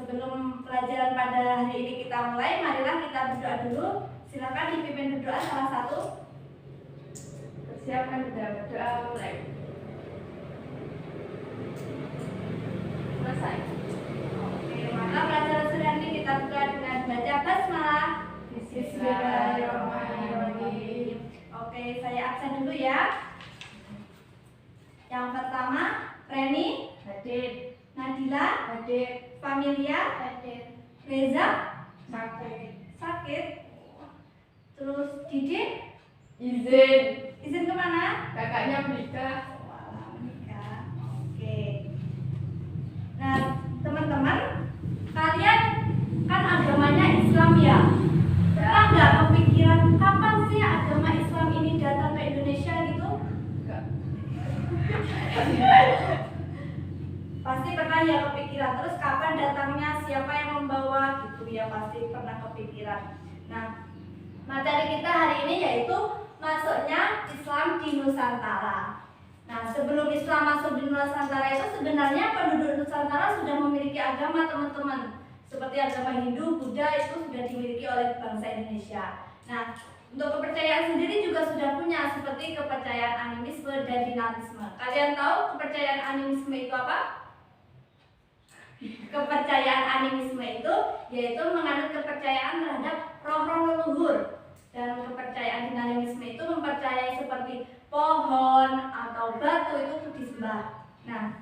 sebelum pelajaran pada hari ini kita mulai, marilah kita berdoa dulu. Silakan dipimpin berdoa salah satu. Persiapkan berdoa mulai. Selesai. Oke, maka pelajaran sudah ini kita buka dengan baca basmalah. Bismillahirrahmanirrahim. Oke, saya absen dulu ya. Yang pertama, Reni, Hadir. Nadila, Hadir. Familia, Hadir. Reza, Sakit. terus Didik, Izin. izin kemana? Kakaknya menikah. Menikah. Oke. Nah, teman-teman, kalian kan agamanya Islam ya? Pernah nggak kepikiran kapan sih agama Islam ini datang ke Indonesia gitu? Enggak. Pasti pernah ya kepikiran. Terus kapan datangnya, siapa yang membawa gitu ya, pasti pernah kepikiran. Nah, materi kita hari ini yaitu masuknya Islam di Nusantara. Nah, sebelum Islam masuk di Nusantara itu sebenarnya penduduk Nusantara sudah memiliki agama, teman-teman. Seperti agama Hindu, Buddha itu sudah dimiliki oleh bangsa Indonesia. Nah, untuk kepercayaan sendiri juga sudah punya, seperti kepercayaan animisme dan dinamisme. Kalian tahu kepercayaan animisme itu apa? Kepercayaan animisme itu yaitu menganut kepercayaan terhadap roh-roh leluhur. Dan kepercayaan dinamisme itu mempercayai seperti pohon atau batu itu disembah. Nah,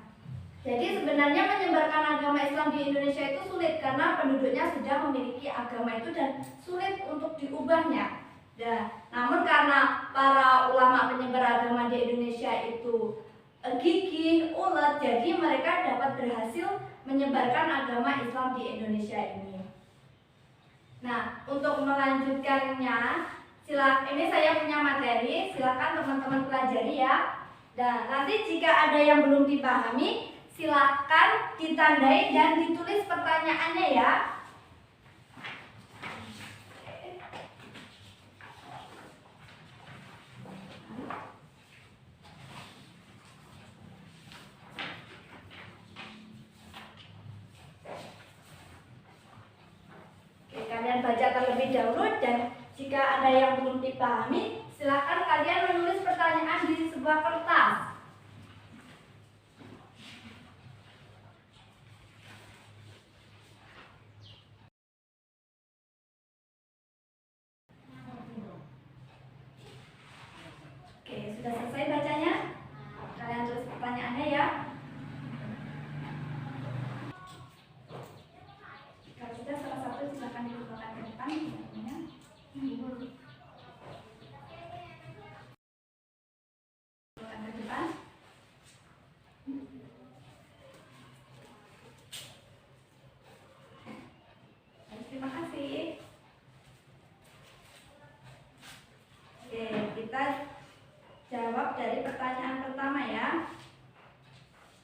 jadi sebenarnya menyebarkan agama Islam di Indonesia itu sulit karena penduduknya sudah memiliki agama itu dan sulit untuk diubahnya. Nah, namun karena para ulama penyebar agama di Indonesia itu gigih, ulet, jadi mereka dapat berhasil menyebarkan agama Islam di Indonesia ini. Nah, untuk melanjutkannya, ini saya punya materi, silakan teman-teman pelajari ya. Dan nanti jika ada yang belum dipahami, silakan ditandai dan ditulis pertanyaannya ya. Oke, kalian baca terlebih dahulu dan jika ada yang belum dipahami, silakan kalian menulis pertanyaan di sebuah kertas. Oke, sudah selesai bacanya? Kalian tulis pertanyaannya ya. Jika sudah salah satu silakan dibuka ke depan. Ke depan. Terima kasih. Oke, kita jawab dari pertanyaan pertama ya.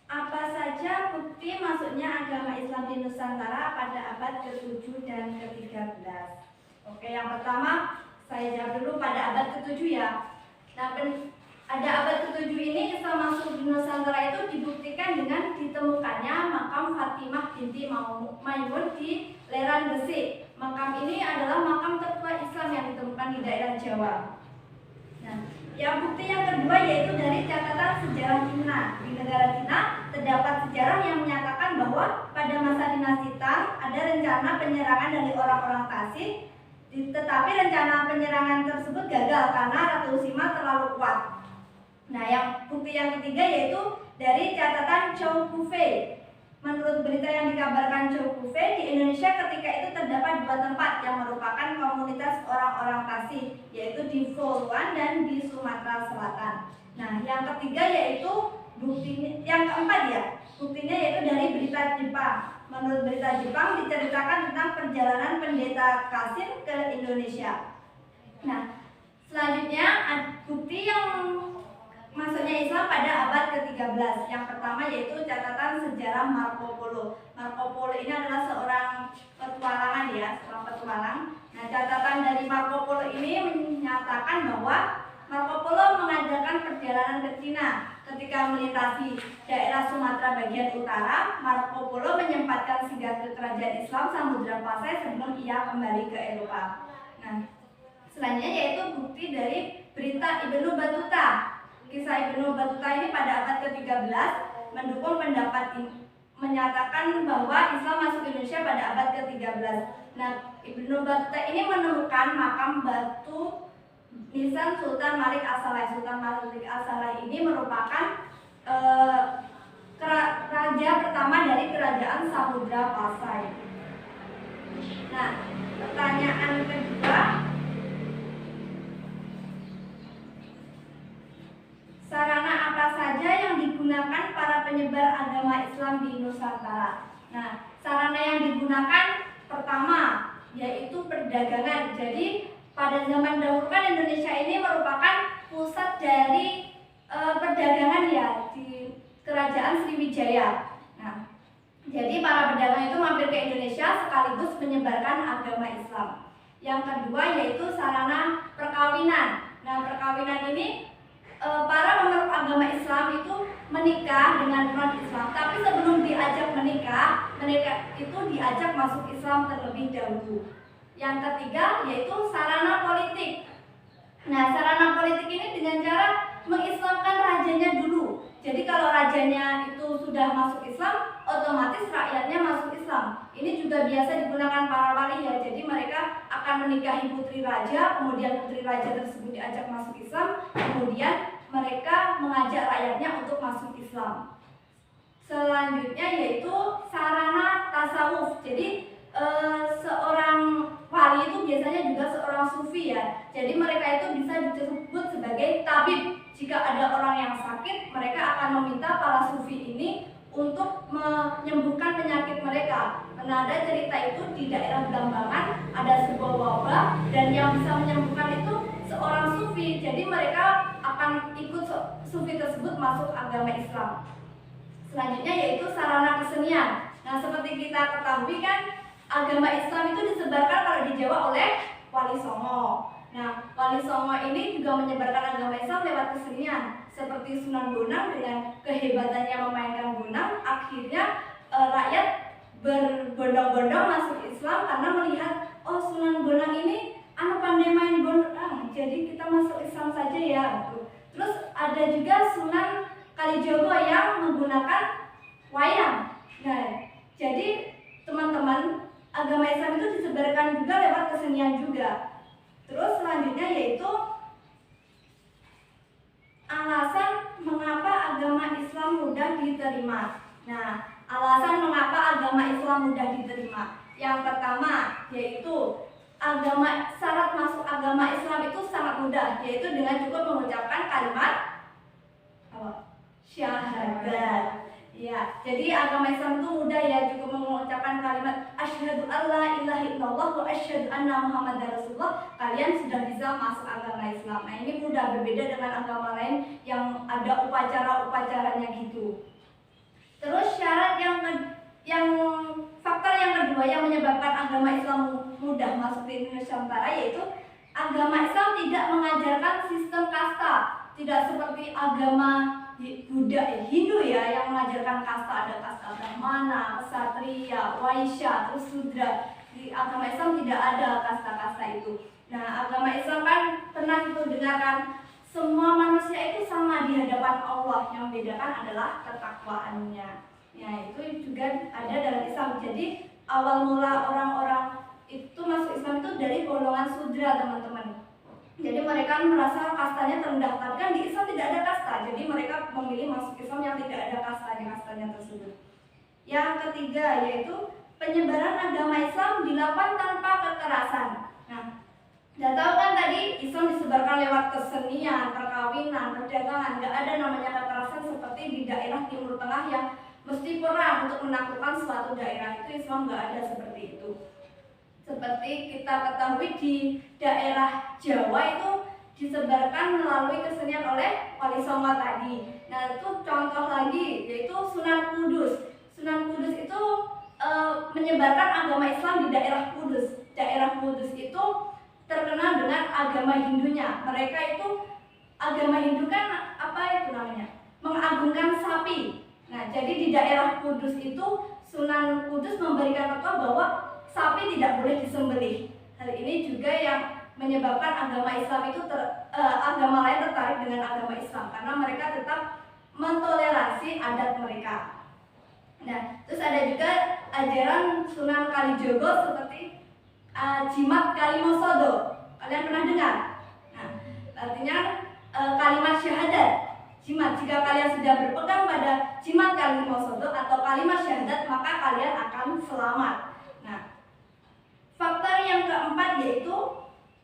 Apa saja bukti masuknya agama Islam di Nusantara pada abad ke-7 dan ke-13? Oke, yang pertama saya jawab dulu pada abad ke-7 ya. Nah, pada abad ke-7 ini Islam masuk di Nusantara itu dibuktikan dengan ditemukannya makam Fatimah binti Maimun di Leran Gresik. Makam ini adalah makam tertua Islam yang ditemukan di daerah Jawa. Nah, yang bukti yang kedua yaitu dari catatan sejarah Cina. Di negara Cina terdapat sejarah yang menyatakan bahwa pada masa dinasti Tang ada rencana penyerangan dari orang-orang Tasik, tetapi rencana penyerangan tersebut gagal karena Ratu Sima terlalu kuat. Nah, yang bukti yang ketiga yaitu dari catatan Chow Kufei. Menurut berita yang dikabarkan Chow Kufei, di Indonesia ketika itu terdapat 2 tempat yang merupakan komunitas orang-orang Tasik, yaitu di Voluan dan di Sumatera Selatan. Nah, yang ketiga yaitu yang keempat ya, buktinya yaitu dari berita Jepang. Menurut berita Jepang diceritakan tentang perjalanan pendeta Kasim ke Indonesia. Nah, selanjutnya bukti yang masuknya Islam pada abad ke-13. Yang pertama yaitu catatan sejarah Marco Polo. Marco Polo ini adalah seorang petualangan ya, seorang petualang. Nah, catatan dari Marco Polo ini menyatakan bahwa Marco Polo mengadakan perjalanan ke Cina ketika melintasi daerah Sumatera bagian utara, Marco Polo menyempatkan singgah ke kerajaan Islam Samudra Pasai sebelum ia kembali ke Eropa. Nah, selanjutnya yaitu bukti dari berita Ibnu Battuta. Kisah Ibnu Battuta ini pada abad ke-13 mendukung pendapat ini, menyatakan bahwa Islam masuk Indonesia pada abad ke-13. Nah, Ibnu Battuta ini menemukan makam batu nisan Sultan Malik As-Saleh. Sultan Malik As-Saleh ini merupakan raja pertama dari kerajaan Samudra Pasai. Nah, pertanyaan kedua, sarana apa saja yang digunakan para penyebar agama Islam di Nusantara? Nah, sarana yang digunakan pertama yaitu perdagangan. Jadi pada zaman dahulu kan Indonesia ini merupakan pusat dari perdagangan ya di kerajaan Sriwijaya. Nah, jadi para pedagang itu mampir ke Indonesia sekaligus menyebarkan agama Islam. Yang kedua yaitu sarana perkawinan. Nah, perkawinan ini para pemeluk agama Islam itu menikah dengan non-Islam, tapi sebelum diajak menikah, mereka itu diajak masuk Islam terlebih dahulu. Yang ketiga yaitu sarana politik. Nah, sarana politik ini dengan cara mengislamkan rajanya dulu. Jadi kalau rajanya itu sudah masuk Islam, otomatis rakyatnya masuk Islam. Ini juga biasa digunakan para wali ya. Jadi mereka akan menikahi putri raja, kemudian putri raja tersebut diajak masuk Islam, kemudian mereka mengajak rakyatnya untuk masuk Islam. Selanjutnya yaitu sarana tasawuf. Jadi seorang wali itu biasanya juga seorang sufi ya. Jadi mereka itu bisa disebut sebagai tabib. Jika ada orang yang sakit, mereka akan meminta para sufi ini untuk menyembuhkan penyakit mereka. Nah, ada cerita itu di daerah Blambangan ada sebuah wabah dan yang bisa menyembuhkan itu seorang sufi. Jadi mereka akan ikut sufi tersebut masuk agama Islam. Selanjutnya yaitu sarana kesenian. Nah, seperti kita ketahui kan agama Islam itu disebarkan kalau di Jawa oleh Wali Songo. Nah, Wali Songo ini juga menyebarkan agama Islam lewat kesenian seperti Sunan Bonang dengan kehebatannya memainkan bonang. Akhirnya rakyat berbondong-bondong masuk Islam karena melihat, oh Sunan Bonang ini pandai main bonang, jadi kita masuk Islam saja ya. Terus ada juga Sunan Kalijogo yang menggunakan wayang. Nah, jadi teman-teman, agama Islam itu disebarkan juga lewat kesenian juga. Terus selanjutnya yaitu alasan mengapa agama Islam mudah diterima. Nah, alasan mengapa agama Islam mudah diterima. Yang pertama yaitu syarat masuk agama Islam itu sangat mudah, yaitu dengan cukup mengucapkan kalimat syahadat. Ya, jadi agama Islam itu mudah ya, cukup mengucapkan kalimat asyhadu alla ilaha illallah wa asyhadu anna muhammadar rasulullah, kalian sudah bisa masuk agama Islam. Nah, ini mudah, berbeda dengan agama lain yang ada upacara-upacaranya gitu. Terus syarat faktor yang kedua yang menyebabkan agama Islam mudah masuk di Indonesia Utara yaitu agama Islam tidak mengajarkan sistem kasta, tidak seperti agama Buddha, Hindu ya yang mengajarkan kasta, ada kasta Brahmana, Ksatria, Waisya, terus Sudra. Di agama Islam tidak ada kasta-kasta itu. Nah, agama Islam kan pernah itu dengarkan semua manusia itu sama di hadapan Allah, yang membedakan adalah ketakwaannya. Ya, itu juga ada dalam Islam. Jadi awal mula orang-orang itu masuk Islam itu dari golongan Sudra, teman-teman. Jadi mereka merasa kastanya terendah, tapi kan di Islam tidak ada kasta. Jadi mereka memilih masuk Islam yang tidak ada kastanya tersebut. Yang ketiga yaitu penyebaran agama Islam dilakukan tanpa kekerasan. Nah, udah tahu kan tadi Islam disebarkan lewat kesenian, perkawinan, perdagangan. Gak ada namanya kekerasan seperti di daerah Timur Tengah yang mesti perang untuk menaklukkan suatu daerah. Itu Islam gak ada seperti itu. Seperti kita ketahui di daerah Jawa itu disebarkan melalui kesenian oleh Wali Songo tadi. Nah, itu contoh lagi yaitu Sunan Kudus. Sunan Kudus itu menyebarkan agama Islam di daerah Kudus. Daerah Kudus itu terkenal dengan agama Hindunya. Mereka itu agama Hindu kan apa itu namanya? mengagungkan sapi. Nah, jadi di daerah Kudus itu Sunan Kudus memberikan fatwa bahwa sapi tidak boleh disembelih. Hal ini juga yang menyebabkan agama Islam itu agama lain tertarik dengan agama Islam karena mereka tetap mentoleransi adat mereka. Nah, terus ada juga ajaran Sunan Kalijogo seperti jimat Kalimosodo. Kalian pernah dengar? Nah, artinya kalimat syahadat. Jimat, jika kalian sudah berpegang pada jimat Kalimosodo atau kalimat syahadat, maka kalian akan selamat. Nah, faktor yang keempat yaitu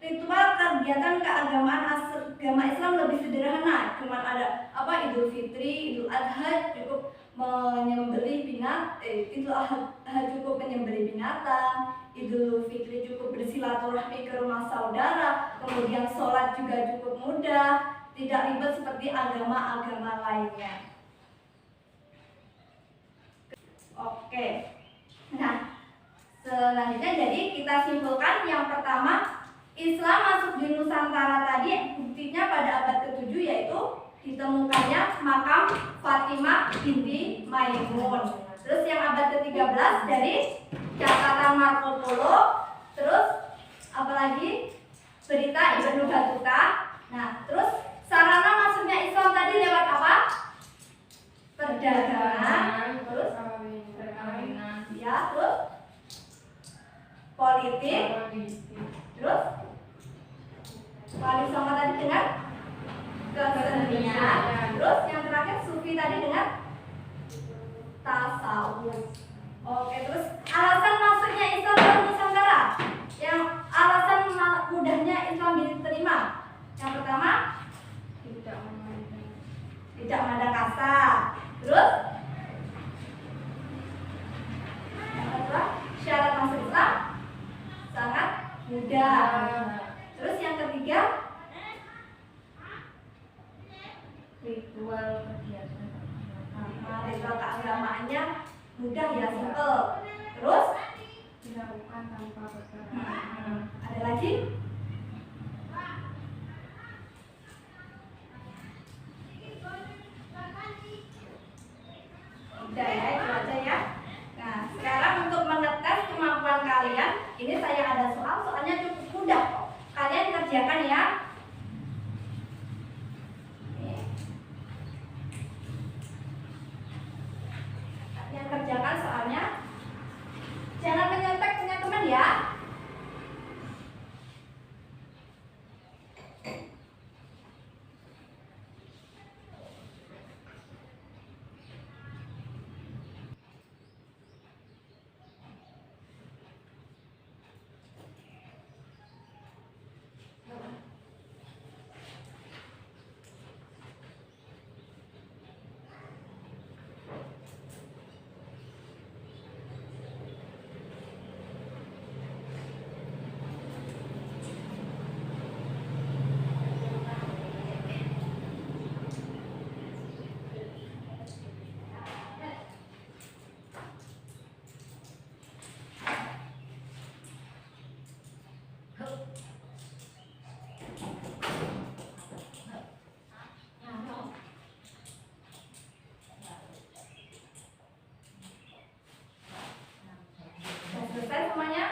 ritual kegiatan keagamaan agama Islam lebih sederhana. Cuma ada Idul Fitri, Idul Adha cukup menyembelih cukup menyembelih binatang, Idul Fitri cukup bersilaturahmi ke rumah saudara, kemudian sholat juga cukup mudah, tidak ribet seperti agama-agama lainnya. Oke. Nah, selanjutnya jadi kita simpulkan yang pertama, Islam masuk di Nusantara tadi buktinya pada abad ke-7 yaitu ditemukannya makam Fatimah binti Maimun. Terus yang abad ke-13 dari catatan Marco Polo. Terus apalagi berita Ibnu Battuta. Nah, terus sarana masuknya Islam tadi lewat apa? Perdagangan, terus perkawinan, ya, terus politik, terus Wali Songo tadi dengan kesenian, terus yang terakhir Sufi tadi dengan tasawuf. Oke, terus alasan masuknya Islam ke Nusantara, yang alasan mudahnya Islam diterima. Yang pertama, tidak memandang kasta. Terus yang kedua, syarat masuk Islam sangat mudah. Terus yang ketiga, ritual kegiatan ritual keagamaannya mudah ya, simple. Terus dilakukan tanpa kekerasan. ada lagi? Udah ya, itu aja ya. Nah, sekarang untuk mengetes kemampuan kalian, ini saya ada soalnya cukup mudah kok. Kalian kerjakan ya. Kalian kerjakan soalnya. Jangan menyontek punya teman ya. Selesai semuanya?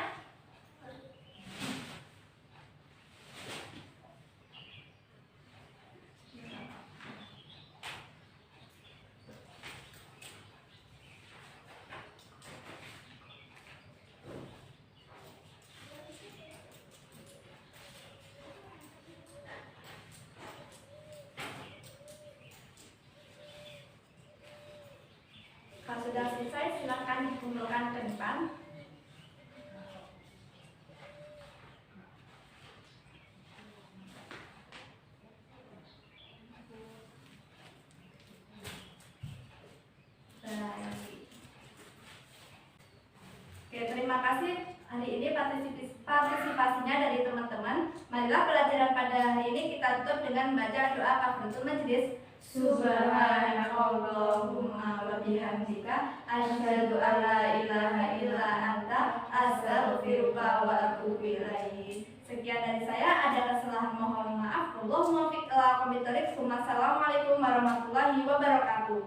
Kalau sudah selesai, silakan dikumpulkan ke depan. Oke, terima kasih hari ini partisipasinya dari teman-teman. Marilah pelajaran pada hari ini kita tutup dengan membaca doa kafaratul majelis. Subhanakallahumma wa bihamdika asyhadu an la ilaha illa anta astaghfiruka astaghfiruka wa atubu ilaik. Sekian dari saya, ada kesalahan mohon maaf. Wallahu muwaffiq ila aqwamit thoriq. Wassalamualaikum warahmatullahi wabarakatuh.